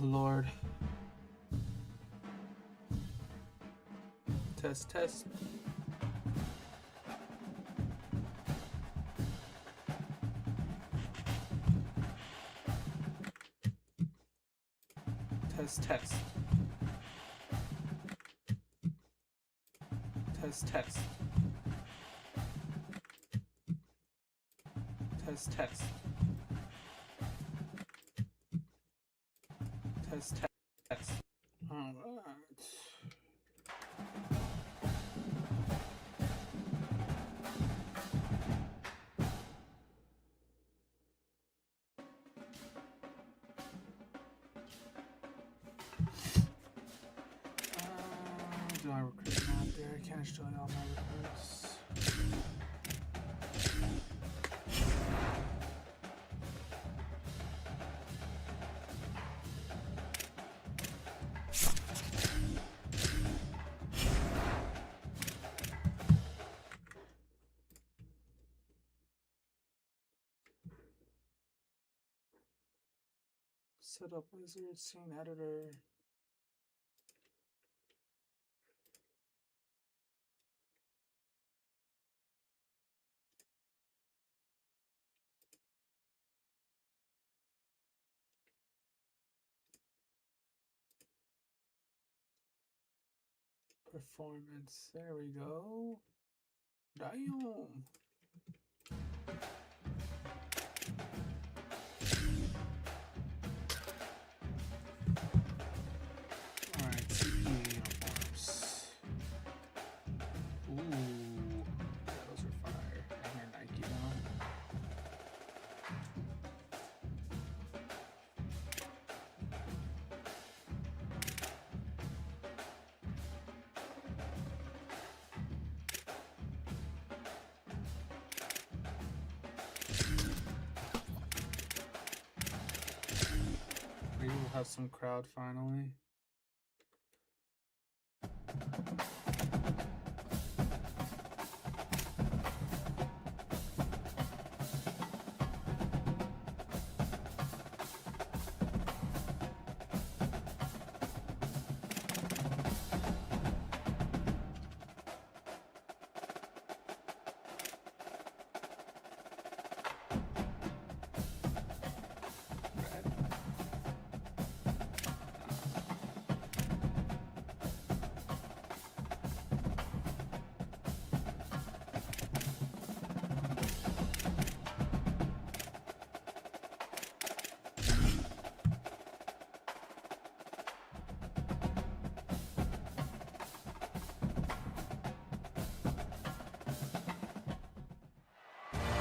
Lord. Test, test. Test, test. Test, test. Test, test. Test, test. All right. Do I recruit out there? Can I show you all my recruits? Set up wizard, scene editor. Performance, there we go. Damn. Alright, CPA uniforms. Ooh, yeah, those are fire. I hear Nike on. We will have some crowd finally.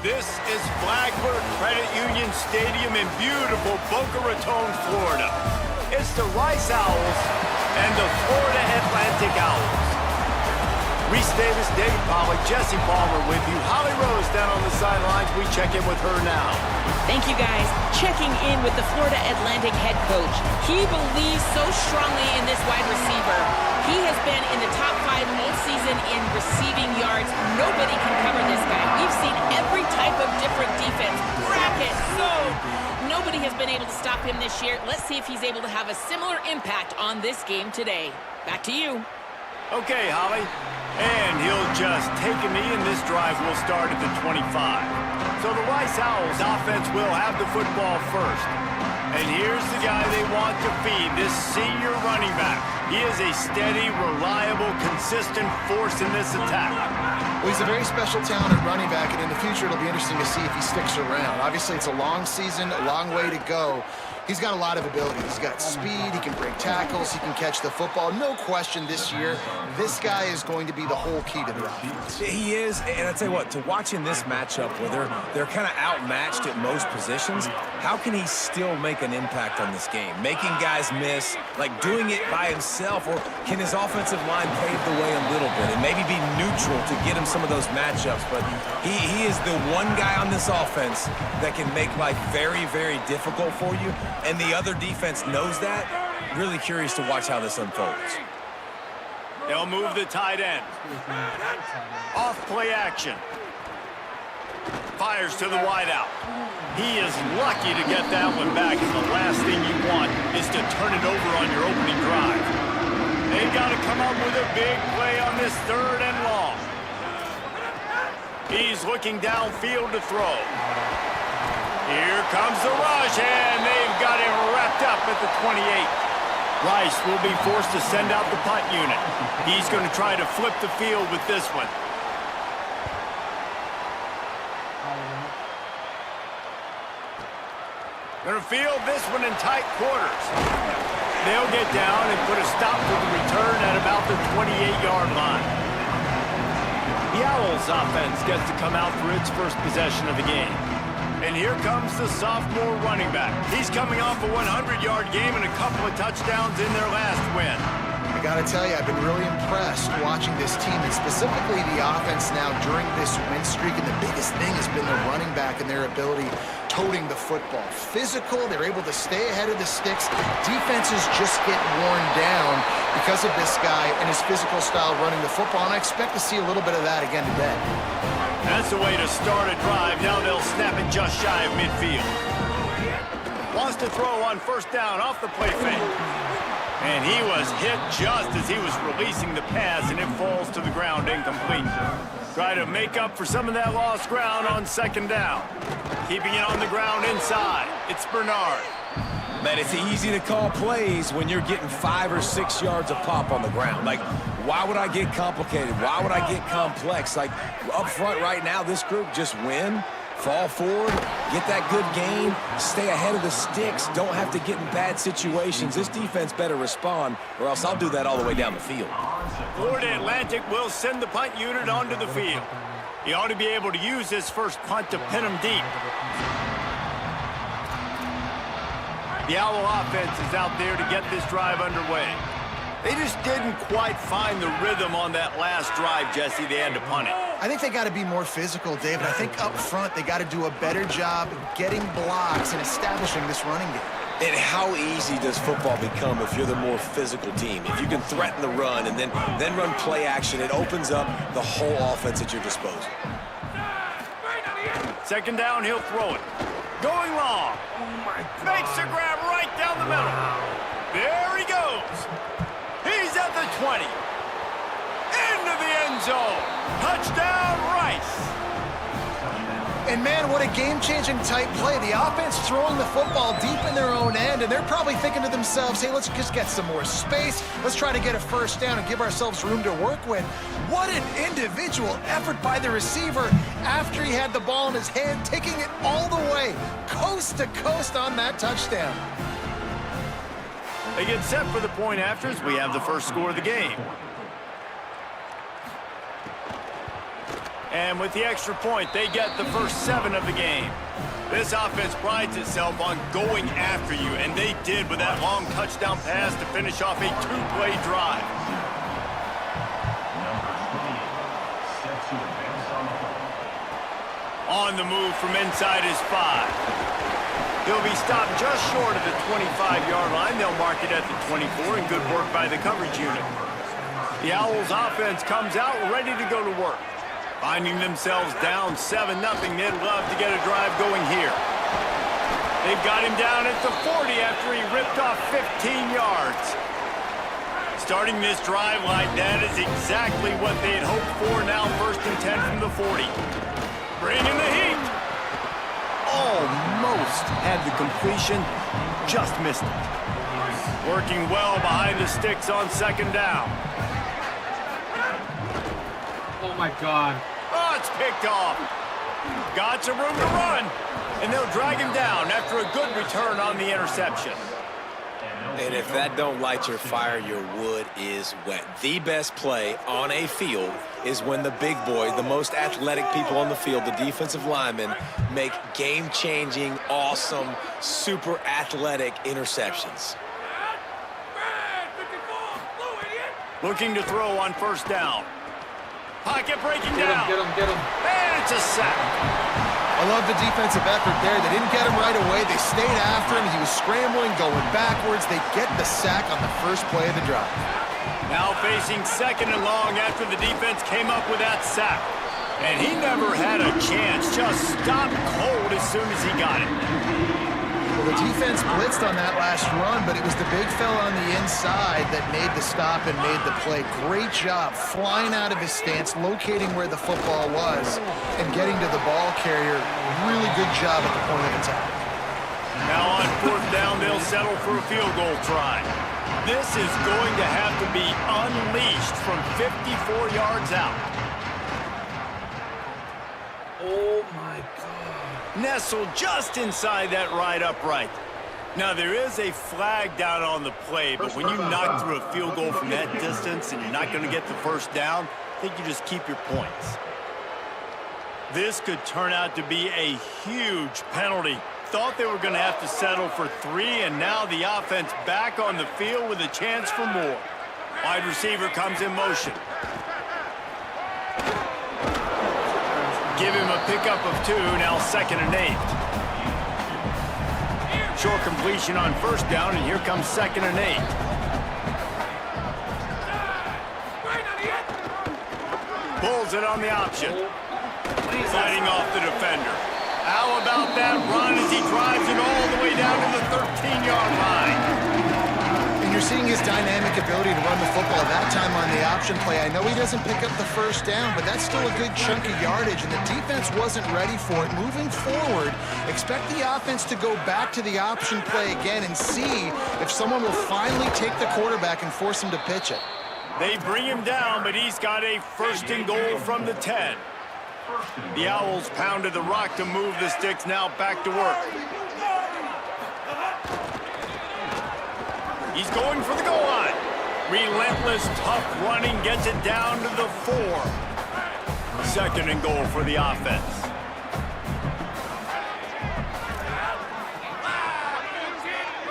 This is Flagler Credit Union Stadium in beautiful Boca Raton, Florida. It's the Rice Owls and the Florida Atlantic Owls. Reese Davis, Dave Pollock, Jesse Palmer with you. Holly Rose down on the sidelines. We check in with her now. Thank you, guys. Checking in with the Florida Atlantic head coach. He believes so strongly in this wide receiver. He has been in the top 5 all season in receiving yards. Nobody can cover this guy. We've seen every type of different defense. Bracket, zone. Nobody has been able to stop him this year. Let's see if he's able to have a similar impact on this game today. Back to you. Okay, Holly. And he'll just take a knee, and this drive will start at the 25. So the Rice Owls offense will have the football first. And here's the guy they want to feed, this senior running back. He is a steady, reliable, consistent force in this attack. Well, he's a very special, talented running back, and in the future it'll be interesting to see if he sticks around. Obviously, it's a long season, a long way to go. He's got a lot of ability. He's got speed, he can break tackles, he can catch the football. No question this year, this guy is going to be the whole key to the offense. He is, and I tell you what, to watch in this matchup where they're kind of outmatched at most positions, how can he still make an impact on this game? Making guys miss, like doing it by himself, or can his offensive line pave the way a little bit and maybe be neutral to get him some of those matchups? But he is the one guy on this offense that can make life very, very difficult for you. And the other defense knows that. Really curious to watch how this unfolds. They'll move the tight end. Off play action. fires to the wideout. He is lucky to get that one back, and the last thing you want is to turn it over on your opening drive. They've got to come up with a big play on this 3rd and long. He's looking downfield to throw. Here comes the rush, and they've got him wrapped up at the 28. Rice will be forced to send out the punt unit. He's going to try to flip the field with this one. Going to field this one in tight quarters. They'll get down and put a stop to the return at about the 28-yard line. The Owls offense gets to come out for its first possession of the game. And here comes the sophomore running back. He's coming off a 100-yard game and a couple of touchdowns in their last win. I gotta tell you, I've been really impressed watching this team, and specifically the offense now during this win streak, and the biggest thing has been the running back and their ability toting the football. Physical, they're able to stay ahead of the sticks. Defenses just get worn down because of this guy and his physical style running the football, and I expect to see a little bit of that again today. That's the way to start a drive. Now they'll snap it just shy of midfield. Wants to throw on 1st down off the play fake. And he was hit just as he was releasing the pass, and it falls to the ground incomplete. Try to make up for some of that lost ground on 2nd down. Keeping it on the ground inside. It's Bernard. Man, it's easy to call plays when you're getting 5 or 6 yards of pop on the ground. Like, why would I get complicated? Why would I get complex? Like, up front right now, this group just win, fall forward, get that good gain, stay ahead of the sticks, don't have to get in bad situations. This defense better respond, or else I'll do that all the way down the field. Florida Atlantic will send the punt unit onto the field. He ought to be able to use his first punt to pin him deep. The Owl offense is out there to get this drive underway. They just didn't quite find the rhythm on that last drive, Jesse. They had to punt it. I think they got to be more physical, David. I think up front they got to do a better job getting blocks and establishing this running game. And how easy does football become if you're the more physical team? If you can threaten the run and then run play action, it opens up the whole offense at your disposal. 2nd down, he'll throw it. Going long. Makes the grab right down the middle. There he goes. He's at the 20. Into the end zone. Touchdown, Rice. And man, what a game-changing type play. The offense throwing the football deep in their own end, and they're probably thinking to themselves, hey, let's just get some more space. Let's try to get a 1st down and give ourselves room to work with. What an individual effort by the receiver after he had the ball in his hand, taking it all the way, coast to coast on that touchdown. They get set for the point afters. We have the first score of the game. And with the extra point, they get the first 7 of the game. This offense prides itself on going after you, and they did with that long touchdown pass to finish off a 2-play drive. On the move from inside his 5. He'll be stopped just short of the 25-yard line. They'll mark it at the 24, and good work by the coverage unit. The Owls offense comes out ready to go to work. Finding themselves down 7-0, they'd love to get a drive going here. They've got him down at the 40 after he ripped off 15 yards. Starting this drive like that is exactly what they had hoped for. Now 1st and 10 from the 40. Bringing the heat. Almost had the completion, just missed it. Working well behind the sticks on 2nd down. Oh my God. Oh, it's picked off. Got some room to run, and they'll drag him down after a good return on the interception. And if that don't light your fire, your wood is wet. The best play on a field is when the big boy, the most athletic people on the field, the defensive linemen, make game-changing, awesome, super athletic interceptions. Looking to throw on 1st down. Pocket breaking down. Get him. And it's a sack. I love the defensive effort there. They didn't get him right away. They stayed after him. He was scrambling, going backwards. They get the sack on the first play of the drive. Now facing 2nd and long after the defense came up with that sack. And he never had a chance. just stopped cold as soon as he got it. Well, the defense blitzed on that last run, but it was the big fella on the inside that made the stop and made the play. Great job flying out of his stance, locating where the football was, and getting to the ball carrier. Really good job at the point of attack. Now on 4th down, they'll settle for a field goal try. This is going to have to be unleashed from 54 yards out. Oh my God. Nestled just inside that right upright. Now there is a flag down on the play, but when you knock through a field goal from that distance and you're not going to get the first down, I think you just keep your points. This could turn out to be a huge penalty. Thought they were going to have to settle for 3, and now the offense back on the field with a chance for more. Wide receiver comes in motion. Give him a pickup of 2, now 2nd and 8. Short completion on 1st down, and here comes 2nd and 8. Pulls it on the option. Fighting off the defender. How about that run as he drives it all the way down to the 13-yard line? And you're seeing his dynamic ability to run the football that time on the option play. I know he doesn't pick up the first down, but that's still a good chunk of yardage, and the defense wasn't ready for it. Moving forward, expect the offense to go back to the option play again and see if someone will finally take the quarterback and force him to pitch it. They bring him down, but he's got a 1st and goal from the 10. The Owls pounded the rock to move the sticks, now back to work. He's going for the goal line. Relentless, tough running gets it down to the 4. 2nd and goal for the offense.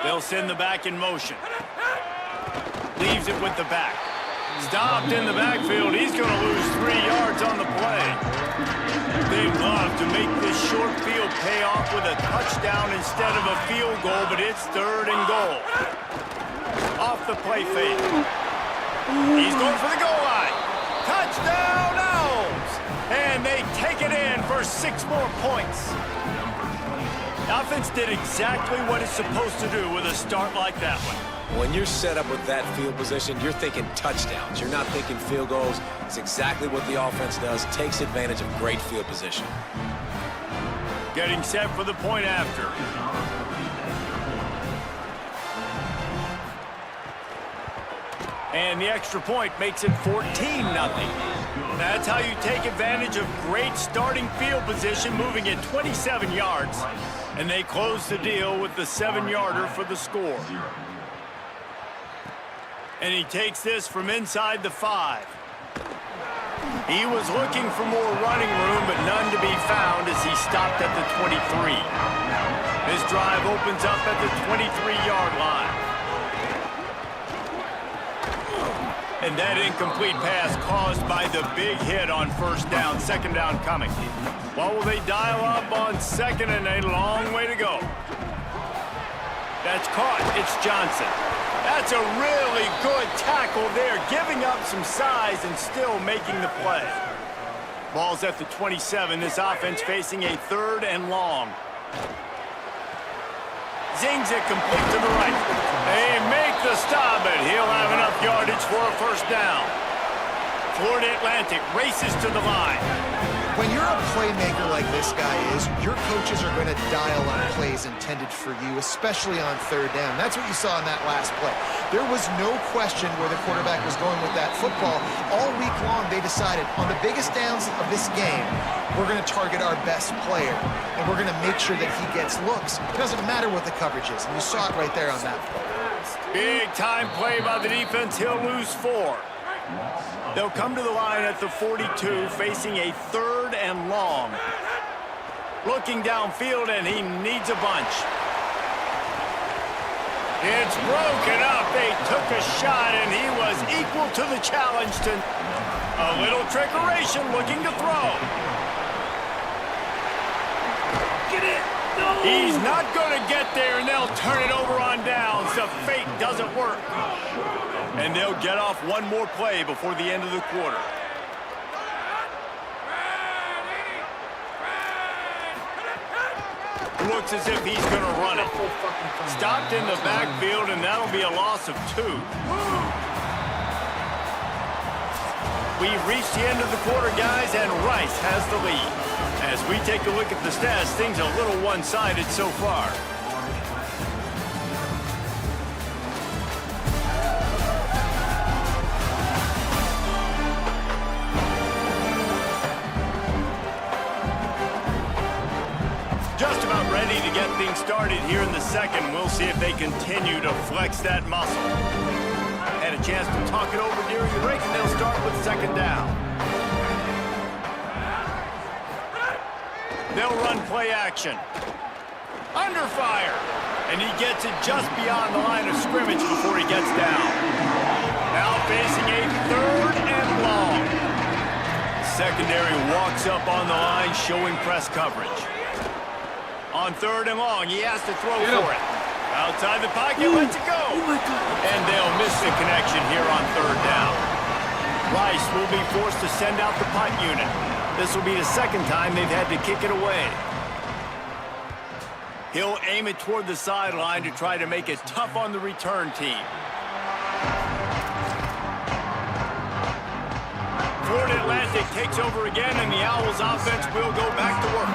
They'll send the back in motion. Leaves it with the back. Stopped in the backfield. He's going to lose 3 yards on the play. They'd love to make this short field pay off with a touchdown instead of a field goal, but it's 3rd and goal. Off the play fake. He's going for the goal line. Touchdown, Owls! And they take it in for 6 more points. The offense did exactly what it's supposed to do with a start like that one. When you're set up with that field position, you're thinking touchdowns. You're not thinking field goals. It's exactly what the offense does. Takes advantage of great field position. Getting set for the point after. And the extra point makes it 14-0. That's how you take advantage of great starting field position, moving it 27 yards. And they close the deal with the 7-yarder for the score. And he takes this from inside the 5. He was looking for more running room, but none to be found as he stopped at the 23. This drive opens up at the 23-yard line. And that incomplete pass caused by the big hit on 1st down, 2nd down coming. What will they dial up on 2nd and a long way to go? That's caught. It's Johnson. That's a really good tackle there, giving up some size and still making the play. Ball's at the 27. This offense facing a 3rd and long. Zings it complete to the right. They make the stop, but he'll have enough yardage for a 1st down. Florida Atlantic races to the line. When you're a playmaker like this guy is, your coaches are going to dial up plays intended for you, especially on 3rd down. That's what you saw in that last play. There was no question where the quarterback was going with that football. All week long, they decided on the biggest downs of this game, we're going to target our best player, and we're going to make sure that he gets looks. It doesn't matter what the coverage is, and you saw it right there on that play. Big time play by the defense. He'll lose 4. They'll come to the line at the 42, facing a 3rd and long. Looking downfield, and he needs a bunch. It's broken up. They took a shot, and he was equal to the challenge. To a little trickeration, looking to throw. Get it! No! He's not going to get there, and they'll turn it over on downs. The fake doesn't work. And they'll get off one more play before the end of the quarter. Looks as if he's going to run it. Stopped in the backfield, and that'll be a loss of 2. We've reached the end of the quarter, guys, and Rice has the lead. As we take a look at the stats, things are a little one-sided so far. Just about ready to get things started here in the second. We'll see if they continue to flex that muscle. Had a chance to talk it over during the break, and they'll start with second down. They'll run play action. Under fire. And he gets it just beyond the line of scrimmage before he gets down. Now facing a 3rd and long. Secondary walks up on the line, showing press coverage. On 3rd and long, he has to throw for it. Outside the pocket, lets it go. And they'll miss the connection here on 3rd down. Rice will be forced to send out the punt unit. This will be the 2nd time they've had to kick it away. He'll aim it toward the sideline to try to make it tough on the return team. Florida Atlantic takes over again, and the Owls offense will go back to work.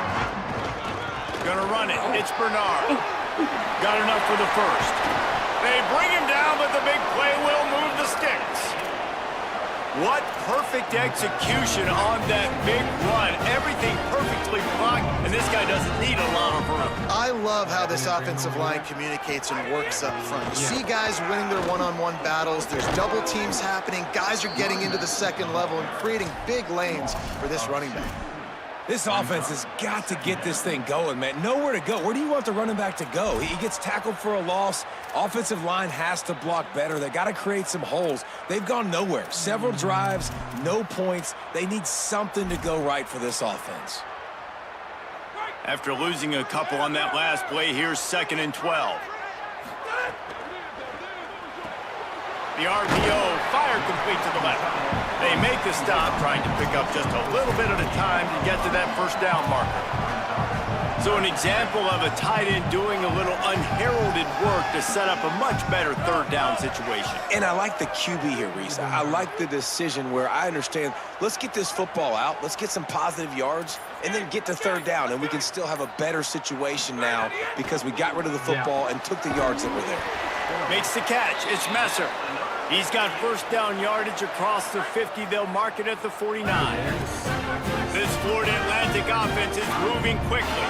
Gonna run it. It's Bernard. Got enough for the 1st. They bring him down, but the big play will move the sticks. What perfect execution on that big run. Everything perfectly blocked, and this guy doesn't need a lot of room. I love how this offensive line communicates and works up front. You see guys winning their one-on-one battles. There's double teams happening. Guys are getting into the 2nd level and creating big lanes for this running back. This offense has got to get this thing going, man. Nowhere to go. Where do you want the running back to go? He gets tackled for a loss. Offensive line has to block better. They got to create some holes. They've gone nowhere. Several drives, no points. They need something to go right for this offense. After losing a couple on that last play, here's 2nd and 12. The RPO, fire complete to the left. They make the stop, trying to pick up just a little bit at a time to get to that 1st down marker. So an example of a tight end doing a little unheralded work to set up a much better 3rd down situation. And I like the QB here, Reese. I like the decision where I understand, let's get this football out, let's get some positive yards, and then get to 3rd down, and we can still have a better situation now because we got rid of the football and took the yards that were there. Makes the catch. It's Messer. He's got 1st down yardage across the 50. They'll mark it at the 49. This Florida Atlantic offense is moving quickly.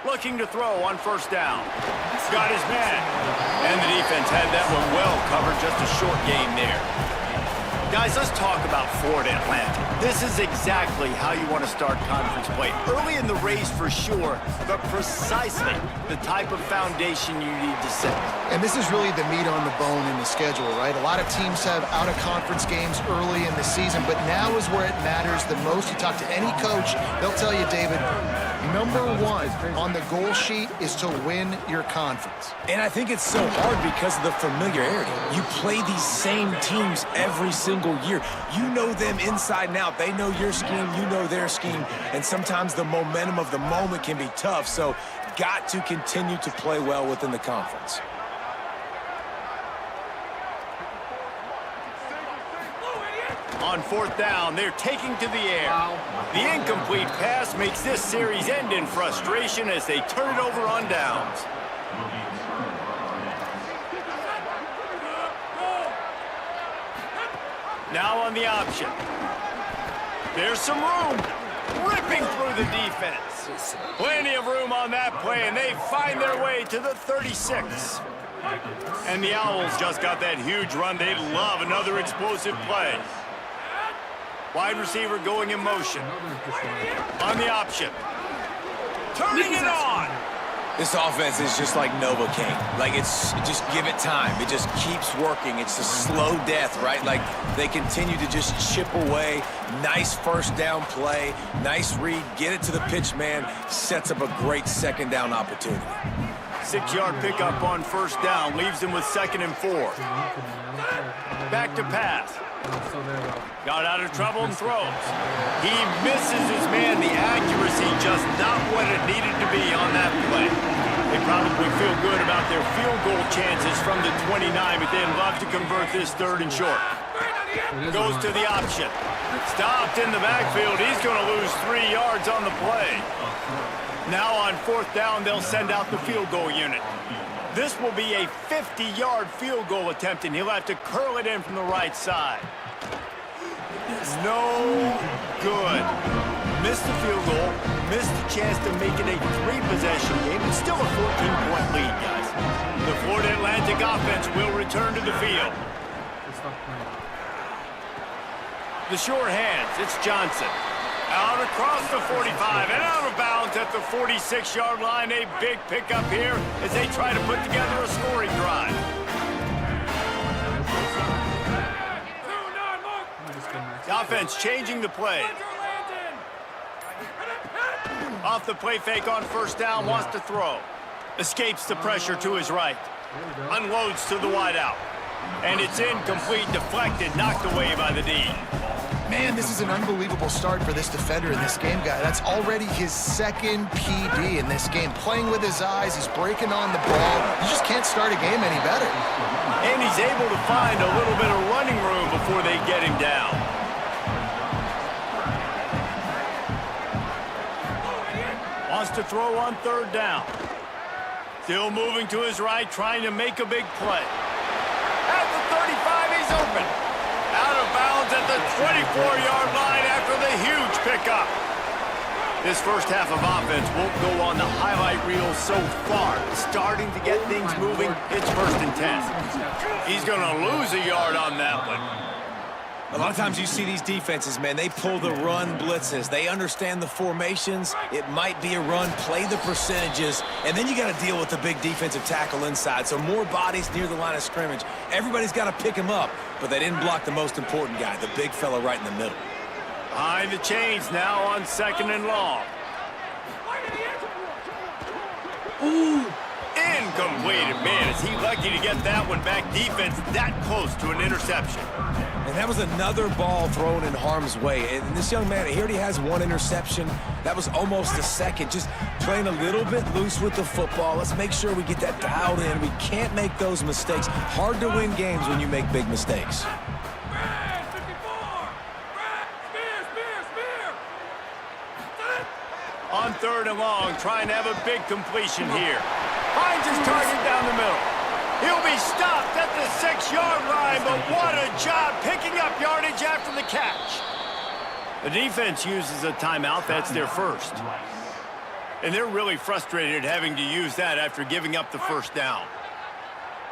Looking to throw on 1st down. Got his man. And the defense had that one well covered. Just a short gain there. Guys, let's talk about Florida Atlantic. This is exactly how you want to start conference play. Early in the race for sure, but precisely the type of foundation you need to set. And this is really the meat on the bone in the schedule, right? A lot of teams have out-of-conference games early in the season, but now is where it matters the most. You talk to any coach, they'll tell you, David, number 1 on the goal sheet is to win your conference. And I think it's so hard because of the familiarity. You play these same teams every single year. You know them inside and out. They know your scheme, you know their scheme, and sometimes the momentum of the moment can be tough, so got to continue to play well within the conference. On 4th down, they're taking to the air. The incomplete pass makes this series end in frustration as they turn it over on downs. Now on the option. There's some room. Ripping through the defense. Plenty of room on that play, and they find their way to the 36. And the Owls just got that huge run. They love another explosive play. Wide receiver going in motion. On the option. Turning it on. This offense is just like Novocaine. Like, just give it time. It just keeps working. It's a slow death, right? Like, they continue to just chip away. Nice 1st down play. Nice read. Get it to the pitch man. Sets up a great 2nd down opportunity. 6-yard pickup on 1st down. Leaves them with 2nd and 4. Back to pass. So there we go. Got out of trouble and throws. He misses his man. The accuracy just not what it needed to be on that play. They probably feel good about their field goal chances from the 29, but they'd love to convert this 3rd and short. Goes to the option. Stopped in the backfield. He's going to lose 3 yards on the play. Now on 4th down, they'll send out the field goal unit. This will be a 50-yard field goal attempt, and he'll have to curl it in from the right side. No good. Missed the field goal, missed the chance to make it a 3-possession game. It's still a 14-point lead, guys. The Florida Atlantic offense will return to the field. The short hands, it's Johnson. Out across the 45 and out of bounds at the 46-yard line. A big pickup here as they try to put together a scoring drive. The offense changing the play. Off the play fake on 1st down, wants to throw. Escapes the pressure to his right. Unloads to the wideout. And it's incomplete, deflected, knocked away by the D. Man, this is an unbelievable start for this defender in this game, guy. That's already his 2nd PD in this game. Playing with his eyes, he's breaking on the ball. You just can't start a game any better. And he's able to find a little bit of running room before they get him down. Wants to throw on 3rd down. Still moving to his right, trying to make a big play. At the 35, he's open. Out of bounds at the 24-yard line after the huge pickup. This first half of offense won't go on the highlight reel so far. Starting to get things moving, it's 1st and 10. He's going to lose a yard on that one. A lot of times you see these defenses, man, they pull the run blitzes. They understand the formations. It might be a run, play the percentages, and then you got to deal with the big defensive tackle inside. So more bodies near the line of scrimmage. Everybody's got to pick him up, but they didn't block the most important guy, the big fella right in the middle. Behind the chains now on 2nd and long. Ooh, incomplete. Man, is he lucky to get that one back. Defense that close to an interception. And that was another ball thrown in harm's way. And this young man, he already has 1 interception. That was almost a 2nd. Just playing a little bit loose with the football. Let's make sure we get that dialed in. We can't make those mistakes. Hard to win games when you make big mistakes. On 3rd and long, trying to have a big completion here. Finds his target down the middle. He'll be stopped at the 6-yard line, but what a job picking up yardage after the catch. The defense uses a timeout. That's their 1st. And they're really frustrated having to use that after giving up the 1st down.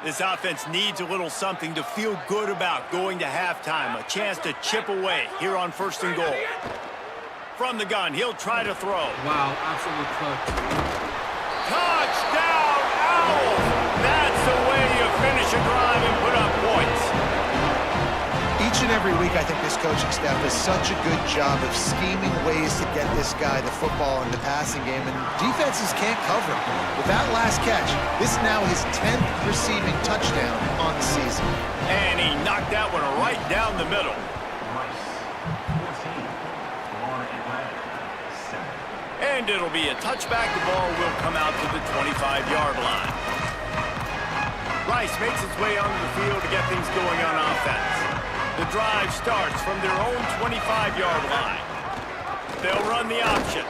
This offense needs a little something to feel good about going to halftime. A chance to chip away here on 1st and goal. From the gun, he'll try to throw. Wow, absolute clutch. Touchdown, Owls! That's the way you finish a drive and put up points. Each and every week, I think this coaching staff does such a good job of scheming ways to get this guy the football in the passing game, and defenses can't cover him. With that last catch, this is now his 10th receiving touchdown on the season. And he knocked that one right down the middle. And it'll be a touchback. The ball will come out to the 25-yard line. Rice makes its way onto the field to get things going on offense. The drive starts from their own 25-yard line. They'll run the option.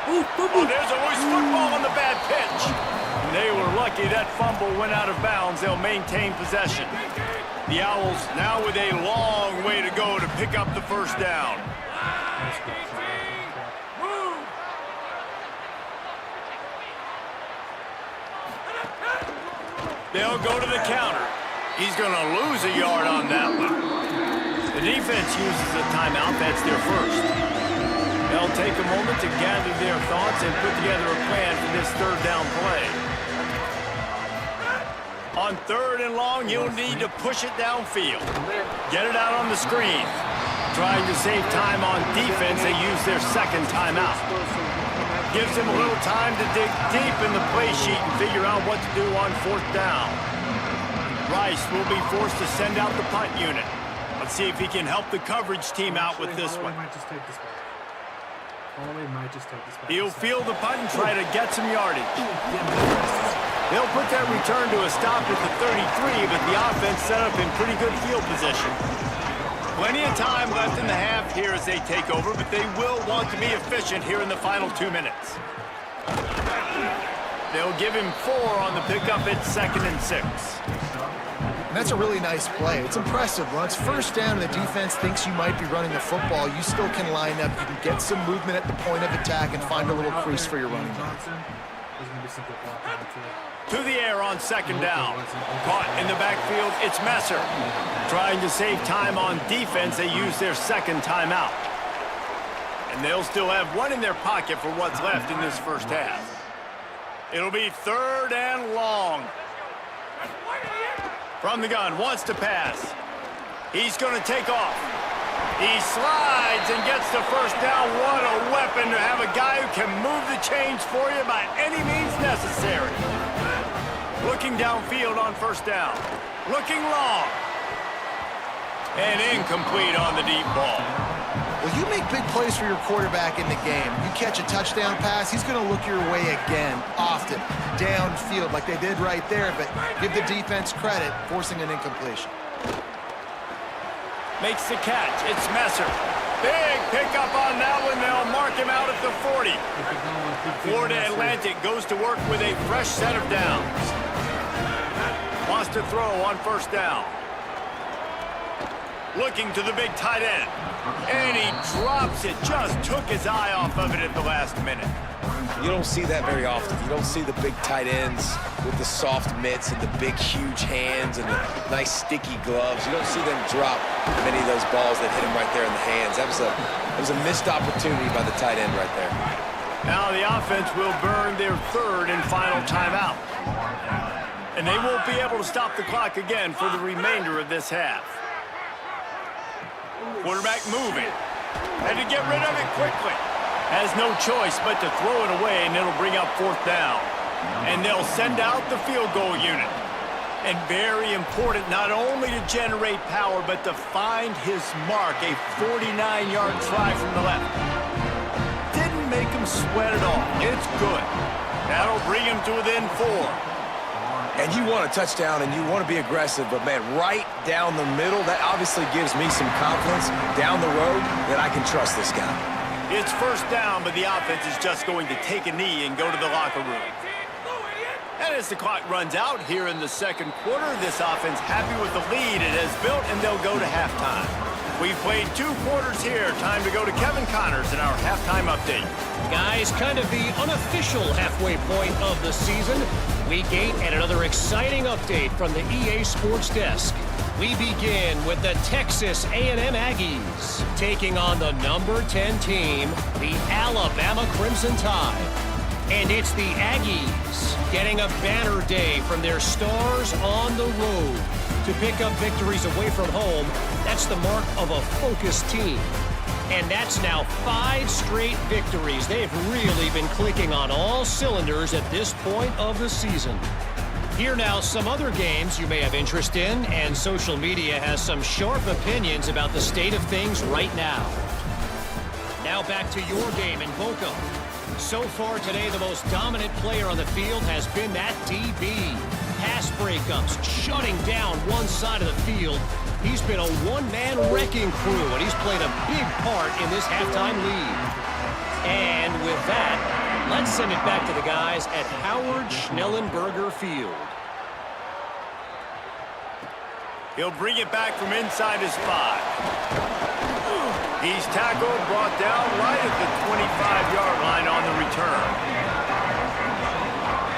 Oh, there's a loose football on the bad pitch. They were lucky that fumble went out of bounds. They'll maintain possession. The Owls now with a long way to go to pick up the 1st down. They'll go to the counter. He's going to lose a yard on that one. The defense uses a timeout. That's their 1st. They'll take a moment to gather their thoughts and put together a plan for this 3rd down play. On 3rd and long, you'll need to push it downfield. Get it out on the screen. Trying to save time on defense, they use their 2nd timeout. Gives him a little time to dig deep in the play sheet and figure out what to do on 4th down. Rice will be forced to send out the punt unit. Let's see if he can help the coverage team out with this one. Might just take this back. Holloway might just take this back. He'll field the punt and try to get some yardage. They'll put that return to a stop at the 33, but the offense set up in pretty good field position. Plenty of time left in the half here as they take over, but they will want to be efficient here in the final 2 minutes. They'll give him 4 on the pickup at 2nd and 6. And that's a really nice play. It's impressive. When it's first down and the defense thinks you might be running the football, you still can line up. You can get some movement at the point of attack and find a little crease for your running back. To the air on 2nd down. Caught in the backfield, it's Messer. Trying to save time on defense, they use their 2nd timeout. And they'll still have 1 in their pocket for what's left in this first half. It'll be 3rd and long. From the gun, wants to pass. He's going to take off. He slides and gets the first down. What a weapon to have a guy who can move the chains for you by any means necessary. Looking downfield on 1st down. Looking long. And incomplete on the deep ball. Well, you make big plays for your quarterback in the game. You catch a touchdown pass, he's going to look your way again, often, downfield like they did right there, but give the defense credit, forcing an incompletion. Makes the catch. It's Messer. Big pickup on that one. They'll mark him out at the 40. Florida Atlantic goes to work with a fresh set of downs. Wants to throw on 1st down. Looking to the big tight end. And he drops it. Just took his eye off of it at the last minute. You don't see that very often. You don't see the big tight ends with the soft mitts and the big, huge hands and the nice, sticky gloves. You don't see them drop many of those balls that hit him right there in the hands. That was a missed opportunity by the tight end right there. Now the offense will burn their 3rd and final timeout. And they won't be able to stop the clock again for the remainder of this half. Quarterback moving. Had to get rid of it quickly. Has no choice but to throw it away, and it'll bring up 4th down. And they'll send out the field goal unit. And very important, not only to generate power, but to find his mark, a 49-yard try from the left. Didn't make him sweat at all. It's good. That'll bring him to within 4. And you want a touchdown and you want to be aggressive, but man, right down the middle, that obviously gives me some confidence down the road that I can trust this guy. It's 1st down, but the offense is just going to take a knee and go to the locker room. And as the clock runs out here in the 2nd quarter, this offense happy with the lead it has built, and they'll go to halftime. We've played 2 quarters here. Time to go to Kevin Connors in our halftime update. Guys, kind of the unofficial halfway point of the season. Week 8 and another exciting update from the EA Sports Desk. We begin with the Texas A&M Aggies taking on the number 10 team, the Alabama Crimson Tide. And it's the Aggies getting a banner day from their stars on the road. To pick up victories away from home, that's the mark of a focused team. And that's now 5 straight victories. They've really been clicking on all cylinders at this point of the season. Here now some other games you may have interest in, and social media has some sharp opinions about the state of things right now. Now back to your game in Boca. So far today, the most dominant player on the field has been that DB. Pass breakups, shutting down one side of the field. He's been a one-man wrecking crew, and he's played a big part in this halftime lead. And with that, let's send it back to the guys at Howard Schnellenberger Field. He'll bring it back from inside his 5. He's tackled, brought down right at the 25-yard line on the return.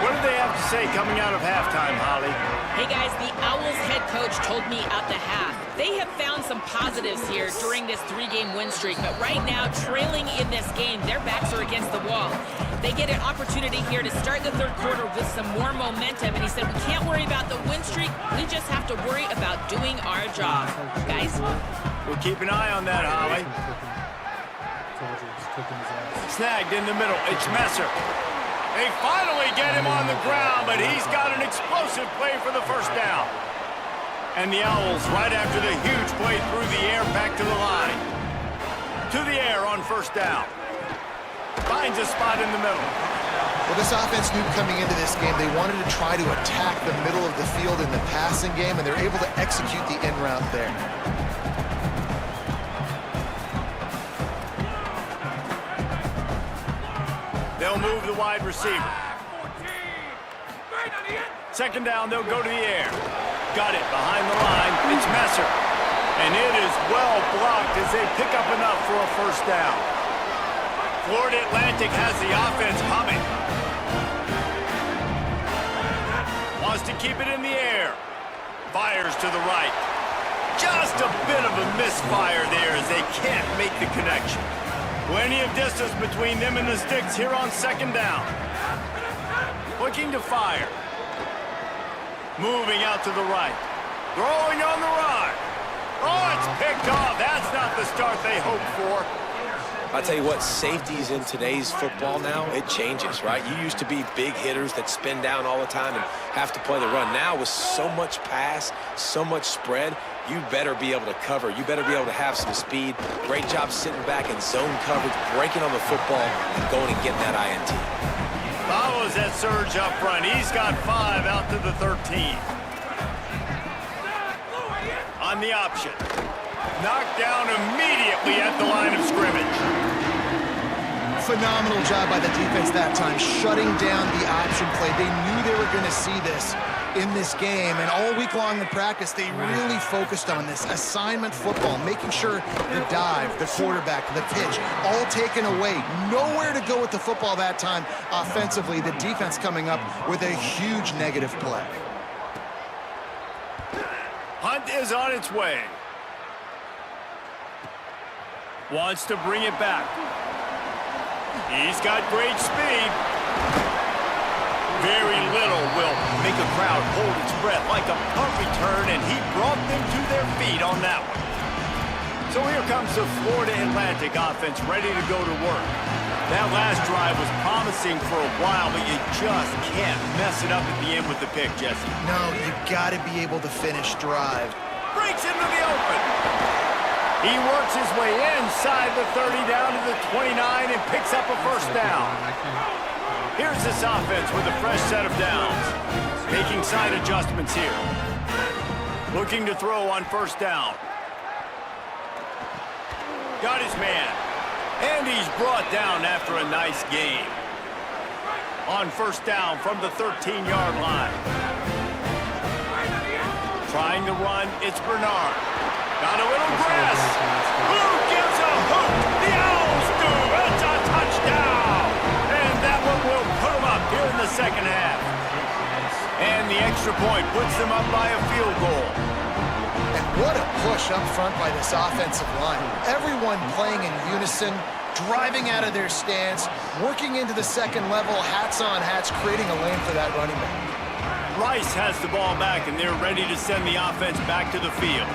What do they have to say coming out of halftime, Holly? Hey guys, the Owls head coach told me at the half they have found some positives here during this 3-game win streak, but right now, trailing in this game, their backs are against the wall. They get an opportunity here to start the 3rd quarter with some more momentum, and he said, we can't worry about the win streak, we just have to worry about doing our job. Guys? We'll keep an eye on that, Holly. Snagged in the middle, it's Messer. They finally get him on the ground, but he's got an explosive play for the 1st down. And the Owls right after the huge play through the air back to the line. To the air on first down. Finds a spot in the middle. Well, this offense knew coming into this game they wanted to try to attack the middle of the field in the passing game, and they're able to execute the in route there. They'll move the wide receiver. Second down, they'll go to the air. Got it behind the line. It's Messer. And it is well blocked as they pick up enough for a first down. Florida Atlantic has the offense humming. Wants to keep it in the air. Fires to the right. Just a bit of a misfire there as they can't make the connection. Plenty of distance between them and the sticks here on second down. Looking to fire. Moving out to the right. Throwing on the run. Oh, it's picked off. That's not the start they hoped for. I'll tell you what, safeties in today's football now, it changes, right? You used to be big hitters that spin down all the time and have to play the run. Now with so much pass, so much spread, you better be able to cover. You better be able to have some speed. Great job sitting back in zone coverage, breaking on the football, and going and getting that INT. Follows that surge up front. He's got 5 out to the 13. On the option. Knocked down immediately at the line of scrimmage. Phenomenal job by the defense that time, shutting down the option play. They knew they were going to see this in this game, and all week long in practice, they really focused on this assignment football, making sure the dive, the quarterback, the pitch, all taken away. Nowhere to go with the football that time offensively. The defense coming up with a huge negative play. Hunt is on its way. Wants to bring it back. He's got great speed. Very little will make a crowd hold its breath like a punt return, and he brought them to their feet on that one. So here comes the Florida Atlantic offense ready to go to work. That last drive was promising for a while, but you just can't mess it up at the end with the pick, Jesse. No, you got to be able to finish drive. Breaks into the open. He works his way inside the 30 down to the 29 and picks up a first down. Here's this offense with a fresh set of downs. Making side adjustments here. Looking to throw on first down. Got his man. And he's brought down after a nice gain. On first down from the 13-yard line. Trying to run, it's Bernard. Got a little grass. Who gives a hook? The Owls do. It's a touchdown. And that one will put them up here in the second half. And the extra point puts them up by a field goal. And what a push up front by this offensive line. Everyone playing in unison, driving out of their stance, working into the second level, hats on hats, creating a lane for that running back. Rice has the ball back, and they're ready to send the offense back to the field.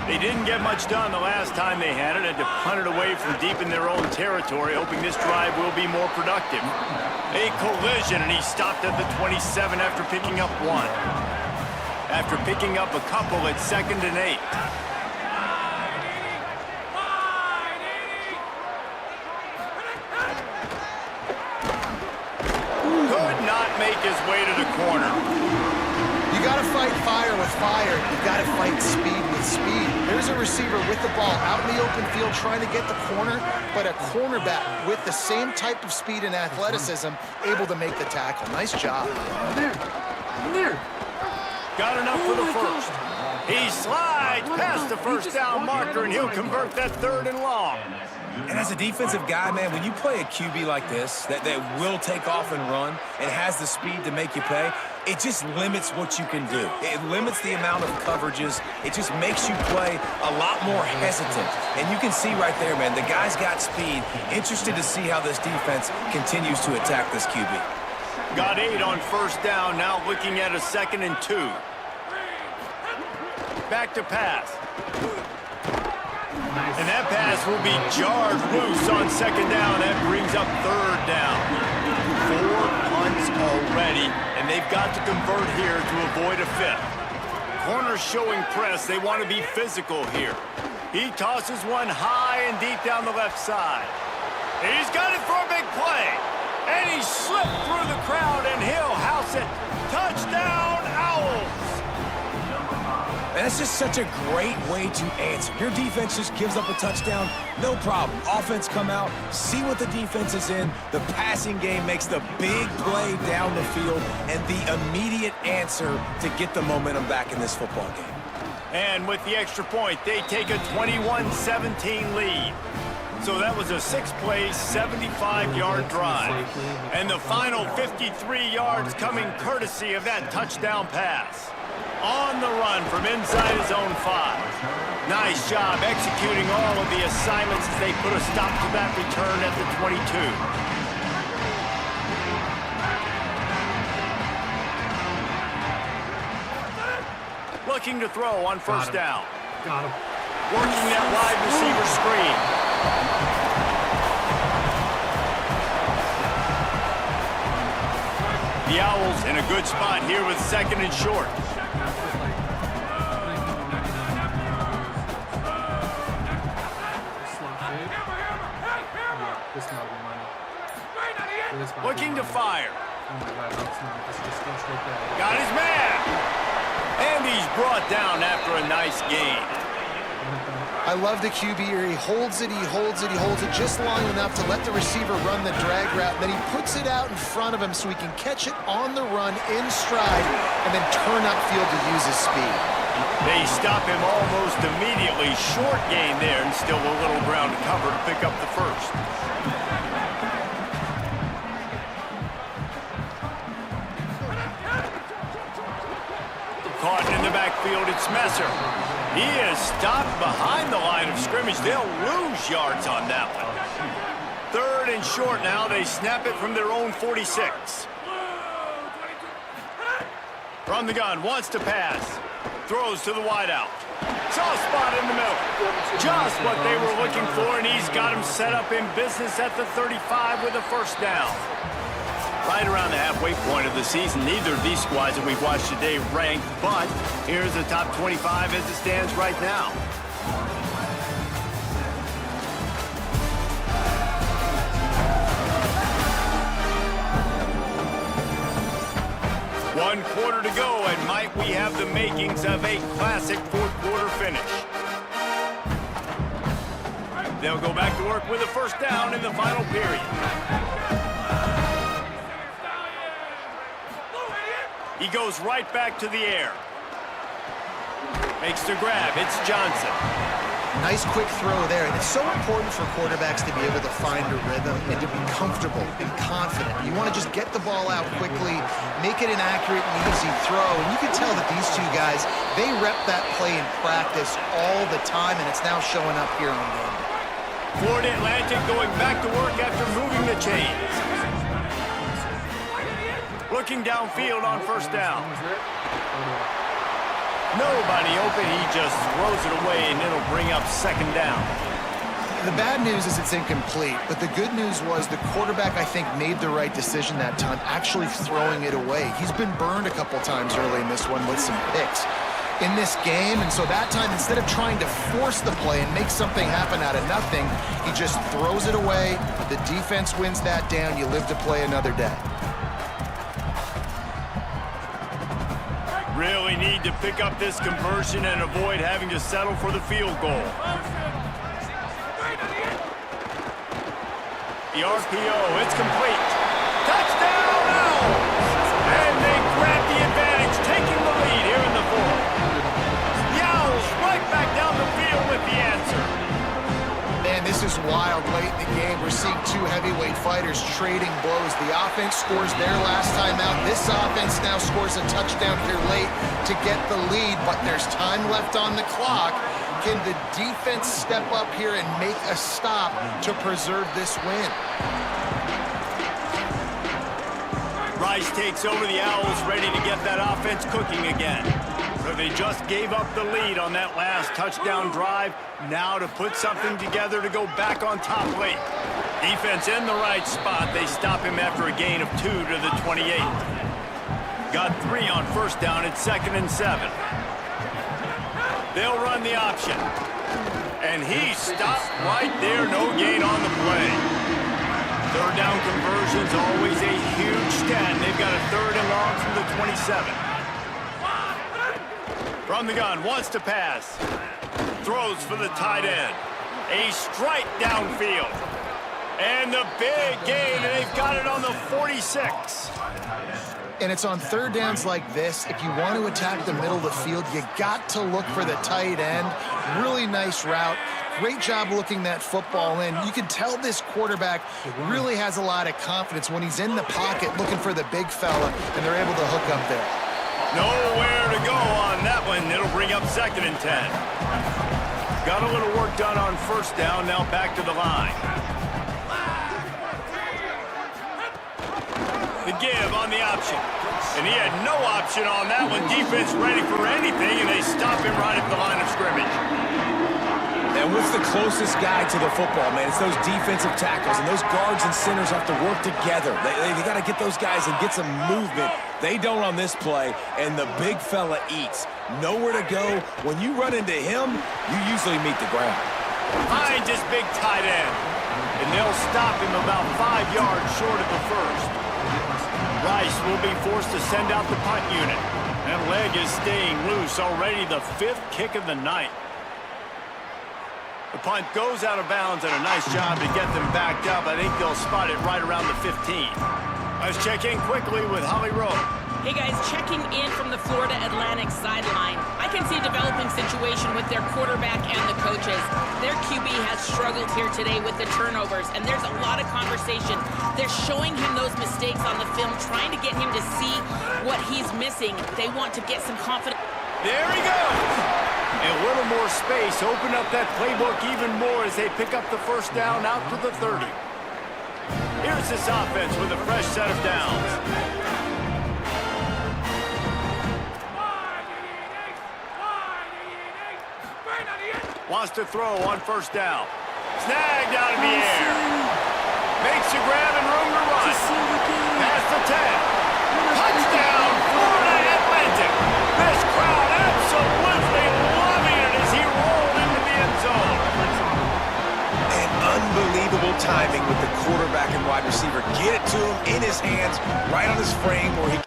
They didn't get much done the last time they had it. Had to punt it away from deep in their own territory, hoping this drive will be more productive. A collision, and he stopped at the 27 after picking up 1. After picking up a couple at 2nd and 8. Could not make his way to the corner. You got to fight fire with fire. You got to fight speed with speed. There's a receiver with the ball out in the open field trying to get the corner, but a cornerback with the same type of speed and athleticism able to make the tackle. Nice job. There. Got enough for the first. He slides past the first down marker, and he'll convert that 3rd and long. And as a defensive guy, man, when you play a QB like this, that will take off and run and has the speed to make you pay, it just limits what you can do. It limits the amount of coverages. It just makes you play a lot more hesitant. And you can see right there, man, the guy's got speed. Interested to see how this defense continues to attack this QB. Got 8 on first down, now looking at a 2nd and 2. Back to pass. And that pass will be jarred loose on 2nd down. That brings up 3rd down. 4 punts already, and they've got to convert here to avoid a 5th. corners showing press. They want to be physical here. He tosses one high and deep down the left side. He's got it for a big play. And he slipped through the crowd, and he'll house it. Touchdown, Owls! And that's just such a great way to answer. Your defense just gives up a touchdown, no problem. Offense come out, see what the defense is in. The passing game makes the big play down the field and the immediate answer to get the momentum back in this football game. And with the extra point, they take a 21-17 lead. So that was a 6-play, 75-yard drive. And the final 53 yards coming courtesy of that touchdown pass. On the run from inside his own 5. Nice job executing all of the assignments as they put a stop to that return at the 22. Looking to throw on first down. Got him. Working that wide receiver screen. The Owls in a good spot here with second and short. Looking to fire. Got his man. And he's brought down after a nice gain. I love the QB here. He holds it, he holds it, he holds it just long enough to let the receiver run the drag route. Then he puts it out in front of him so he can catch it on the run in stride and then turn upfield to use his speed. They stop him almost immediately. Short gain there and still a little ground to cover to pick up the first. Caught in the backfield, it's Messer. He is stopped behind the line of scrimmage. They'll lose yards on that one. Third and short now. They snap it from their own 46. From the gun, wants to pass. Throws to the wideout. Soft spot in the middle. Just what they were looking for, and he's got him set up in business at the 35 with a first down. Right around the halfway point of the season, neither of these squads that we've watched today ranked, but here's the top 25 as it stands right now. One quarter to go, and might we have the makings of a classic fourth quarter finish. They'll go back to work with a first down in the final period. He goes right back to the air. Makes the grab. It's Johnson. Nice quick throw there, and it's so important for quarterbacks to be able to find a rhythm and to be comfortable and confident. You want to just get the ball out quickly, make it an accurate and easy throw, and you can tell that these two guys, they rep that play in practice all the time, and it's now showing up here on game day. Florida Atlantic going back to work after moving the chains. Looking downfield on first down. Nobody open. He just throws it away, and it'll bring up second down. The bad news is it's incomplete, but the good news was the quarterback, I think, made the right decision that time, actually throwing it away. He's been burned a couple times early in this one with some picks in this game, and so that time, instead of trying to force the play and make something happen out of nothing, he just throws it away. The defense wins that down. You live to play another day. Really need to pick up this conversion and avoid having to settle for the field goal. The RPO, it's complete. Touchdown, Owls! And they grab the advantage, taking the lead here in the fourth. The Owls right back down the field with the answer. Man, this is wild late in the game. We're seeing two heavyweight fighters trading blows. The offense scores their last time out. This offense now scores a touchdown here late to get the lead, but there's time left on the clock. Can the defense step up here and make a stop to preserve this win? Rice takes over the Owls, ready to get that offense cooking again. So they just gave up the lead on that last touchdown drive. Now to put something together to go back on top late. Defense in the right spot. They stop him after a gain of 2 to the 28. Got 3 on first down. It's 2nd and 7. They'll run the option. And he stopped right there. No gain on the play. Third down conversion's always a huge stat. They've got a 3rd and long from the 27. From the gun, wants to pass. Throws for the tight end. A strike downfield. And the big gain, and they've got it on the 46. And it's on 3rd downs like this. If you want to attack the middle of the field, you got to look for the tight end. Really nice route. Great job looking that football in. You can tell this quarterback really has a lot of confidence when he's in the pocket looking for the big fella, and they're able to hook up there. Nowhere to go on that one. It'll bring up 2nd and 10. Got a little work done on 1st down. Now back to the line. The give on the option. And he had no option on that one. Defense ready for anything, and they stop him right at the line of scrimmage. And what's the closest guy to the football, man? It's those defensive tackles, and those guards and centers have to work together. They got to get those guys and get some movement. They don't on this play, and the big fella eats. Nowhere to go. When you run into him, you usually meet the ground. Behind his big tight end. And they'll stop him about 5 yards short of the 1st. Rice will be forced to send out the punt unit. That leg is staying loose. Already the 5th kick of the night. The punt goes out of bounds, and a nice job to get them backed up. I think they'll spot it right around the 15. Let's check in quickly with Holly Rowe. Hey guys, checking in from the Florida Atlantic sideline. I can see a developing situation with their quarterback and the coaches. Their QB has struggled here today with the turnovers, and there's a lot of conversation. They're showing him those mistakes on the film, trying to get him to see what he's missing. They want to get some confidence. There he goes. And a little more space. Open up that playbook even more as they pick up the 1st down out to the 30. Here's this offense with a fresh set of downs. Wants to throw on 1st down. Snagged out of the air. Makes a grab and room to run. Past the 10. Touchdown, Florida Atlantic. This crowd absolutely loving it as he rolled into the end zone. And unbelievable timing with the quarterback and wide receiver. Get it to him in his hands, right on his frame where he...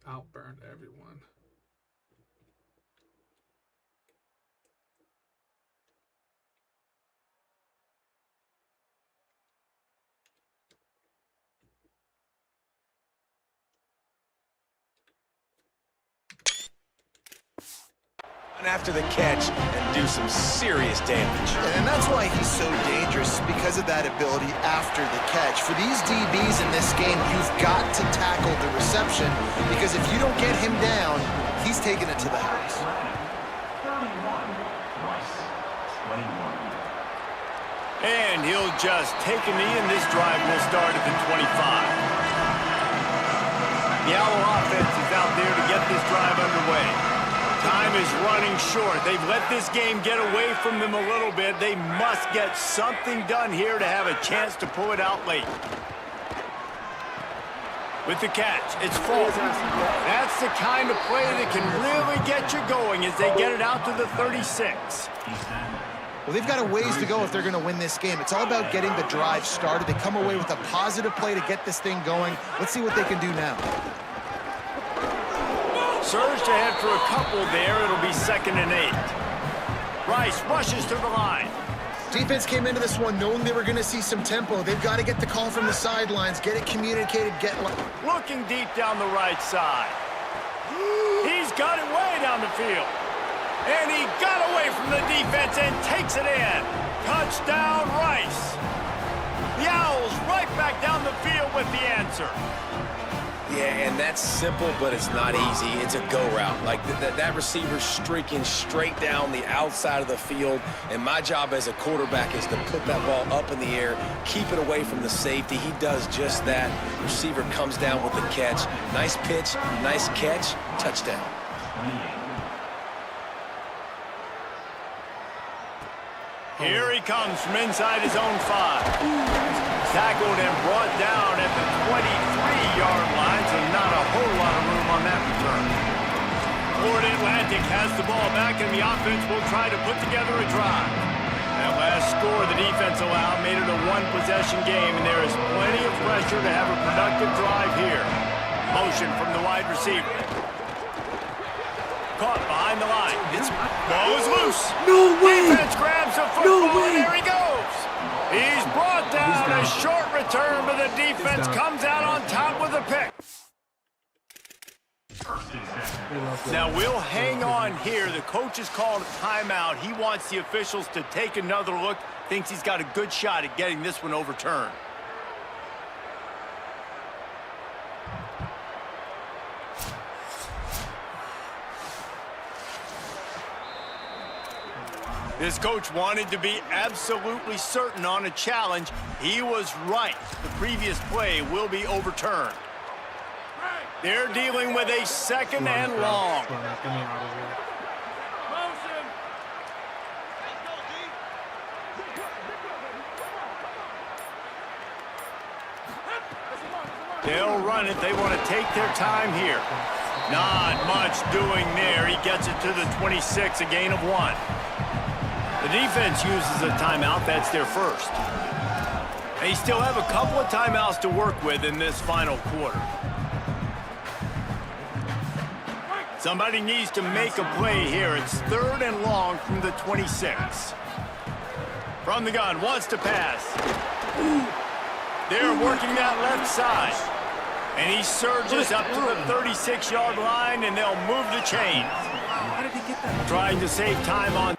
Outburned everyone. after the catch and do some serious damage. And that's why he's so dangerous, because of that ability after the catch. For these DBs in this game, you've got to tackle the reception, because if you don't get him down, he's taking it to the house. And he'll just take a knee, and this drive will start at the 25. The Owl offense is out there to get this drive underway. Time is running short. They've let this game get away from them a little bit. They must get something done here to have a chance to pull it out late. With the catch, it's full. That's the kind of play that can really get you going as they get it out to the 36. Well, they've got a ways to go if they're going to win this game. It's all about getting the drive started. They come away with a positive play to get this thing going. Let's see what they can do now. Surged ahead for a couple there. It'll be 2nd and 8. Rice rushes to the line. Defense came into this one knowing they were going to see some tempo. They've got to get the call from the sidelines, get it communicated, Looking deep down the right side. He's got it way down the field. And he got away from the defense and takes it in. Touchdown, Rice. The Owls right back down the field with the answer. Yeah, and that's simple, but it's not easy. It's a go route. Like that receiver's streaking straight down the outside of the field, and my job as a quarterback is to put that ball up in the air, keep it away from the safety. He does just that. Receiver comes down with the catch. Nice pitch, nice catch, touchdown. Here he comes from inside his own 5. Tackled and brought down at the 23-yard line, so not a whole lot of room on that return. Florida Atlantic has the ball back, and the offense will try to put together a drive. That last score the defense allowed made it a one-possession game, and there is plenty of pressure to have a productive drive here. Motion from the wide receiver. Caught behind the line. It's ball is loose. No way! Defense grabs the football, No way! and there he goes. He's brought down. A short return, but the defense comes out on top with a pick. Now we'll hang on here. The coach has called a timeout. He wants the officials to take another look. Thinks he's got a good shot at getting this one overturned. This coach wanted to be absolutely certain on a challenge. He was right. The previous play will be overturned. They're dealing with a second and long. They'll run it. They want to take their time here. Not much doing there. He gets it to the 26, a gain of 1. The defense uses a timeout. That's their first. They still have a couple of timeouts to work with in this final quarter. Somebody needs to make a play here. It's 3rd and long from the 26. From the gun, wants to pass. They're working that left side. And he surges up to the 36-yard line, and they'll move the chains. How did he get that? Trying to save time on.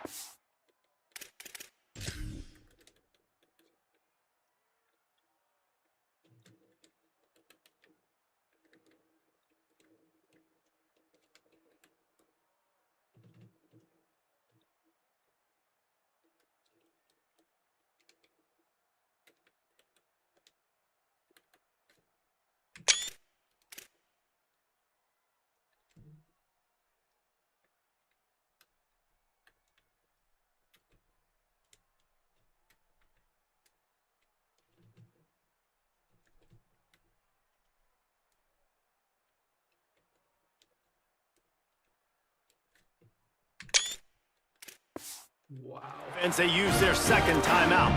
Wow. And they use their second timeout.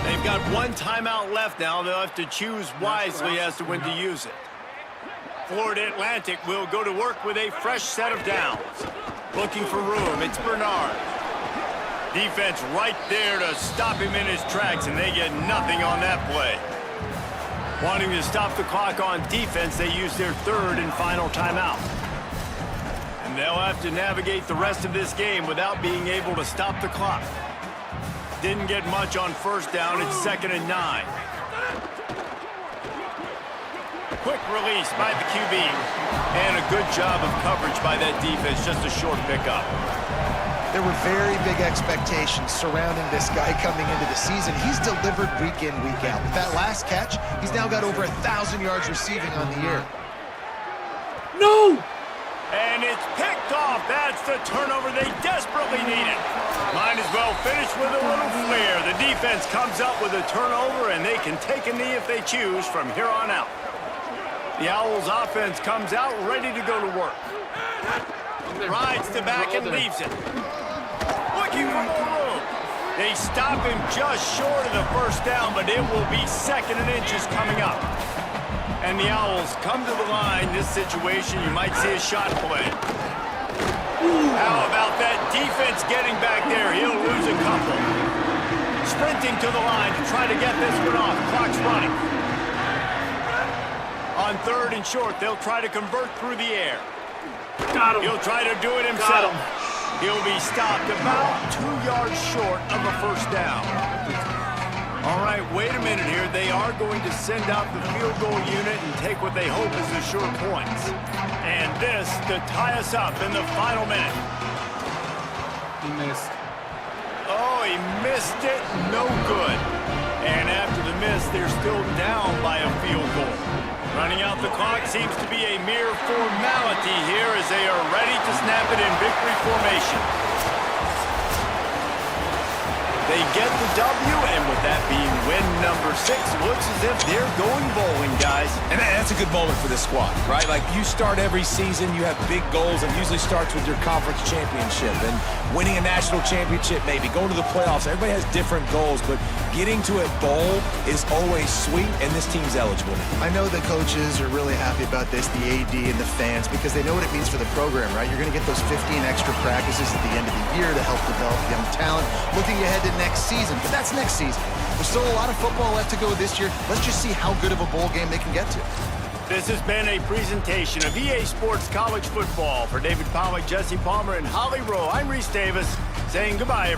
They've got one timeout left now. They'll have to choose wisely as to when to use it. Florida Atlantic will go to work with a fresh set of downs. Looking for room. It's Bernard. Defense right there to stop him in his tracks, and they get nothing on that play. Wanting to stop the clock on defense, they use their third and final timeout. And they'll have to navigate the rest of this game without being able to stop the clock. Didn't get much on first down. It's 2nd and 9. Quick release by the QB. And a good job of coverage by that defense. Just a short pickup. There were very big expectations surrounding this guy coming into the season. He's delivered week in, week out. With that last catch, he's now got over 1,000 yards receiving on the year. No! And it's picked off. That's the turnover they desperately needed. Might as well finish with a little flair. The defense comes up with a turnover, and they can take a knee if they choose from here on out. The Owls offense comes out ready to go to work. Rides the back and leaves it. Looking for more room. They stop him just short of the first down, but it will be 2nd and inches coming up. And the Owls come to the line. This situation, you might see a shot play. How about that defense getting back there? He'll lose a couple. Sprinting to the line to try to get this one off. Clock's running. On 3rd and short, they'll try to convert through the air. Got him. He'll try to do it himself. He'll be stopped about 2 yards short of a first down. All right, wait a minute here. They are going to send out the field goal unit and take what they hope is the short points. And this to tie us up in the final minute. He missed. Oh, he missed it. No good. And after the miss, they're still down by a field goal. Running out the clock seems to be a mere formality here as they are ready to snap it in victory formation. They get the W, and with that being win number 6, looks as if they're going bowling, guys. And that's a good moment for this squad, right? Like, you start every season, you have big goals. It usually starts with your conference championship and winning a national championship, maybe going to the playoffs. Everybody has different goals, but getting to a bowl is always sweet, and this team's eligible. I know the coaches are really happy about this, the AD and the fans, because they know what it means for the program, right? You're going to get those 15 extra practices at the end of the year to help develop young talent. Looking ahead to next season, but that's next season. There's still a lot of football left to go this year. Let's just see how good of a bowl game they can get to. This has been a presentation of EA Sports College Football. For David Pollack, Jesse Palmer, and Holly Rowe, I'm Reese Davis saying goodbye.